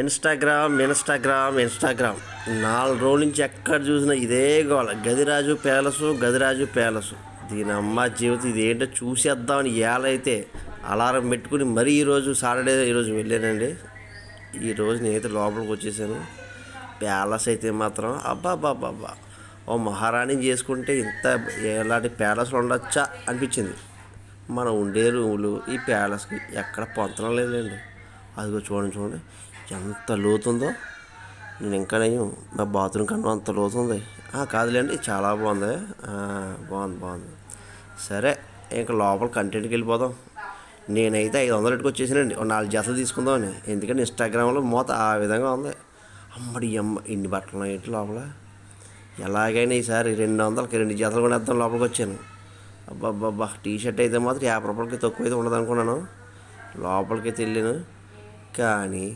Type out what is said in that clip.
Instagram 4 రోజుల నుంచి ఎక్కడ చూసినా ఇదే గోల. గదిరాజు ప్యాలెసు. దీని అమ్మ జీవితం ఇదేంటో చూసేద్దామని ఏలైతే అలారం పెట్టుకుని మరీ ఈరోజు సాటర్డే ఈరోజు వెళ్ళానండి. ఈరోజు నేనైతే లోపలికి వచ్చేసాను. ప్యాలెస్ అయితే మాత్రం అబ్బాబ్బాబ్బా, ఓ మహారాణిని చేసుకుంటే ఇంత ఎలాంటి ప్యాలెస్లు ఉండొచ్చా అనిపించింది. మనం ఉండే రూములు ఈ ప్యాలెస్కి ఎక్కడ పొంతనం లేదండి. అదిగో చూడండి ఎంత లోతుందో. నేను ఇంకా నేను మా బాత్రూమ్ కన్నా అంత లోతుంది. కాదులేండి, చాలా బాగుంది. బాగుంది. సరే, ఇంకా లోపల కంటెంట్కి వెళ్ళిపోదాం. నేనైతే 500 వచ్చేసానండి. 4 జతలు తీసుకుందామని. ఎందుకంటే ఇన్స్టాగ్రామ్లో మూత ఆ విధంగా ఉంది. ఇన్ని బట్టలు ఏంటి లోపల. ఎలాగైనా ఈసారి 200కి 2 జతలు కొనేద్దాం లోపలికి వచ్చాను. అబ్బాబ్బా, టీషర్ట్ అయితే మాత్రం 50 రూపాయలకి తక్కువ అయితే ఉండదు అనుకున్నాను. లోపలికి వెళ్ళాను, కానీ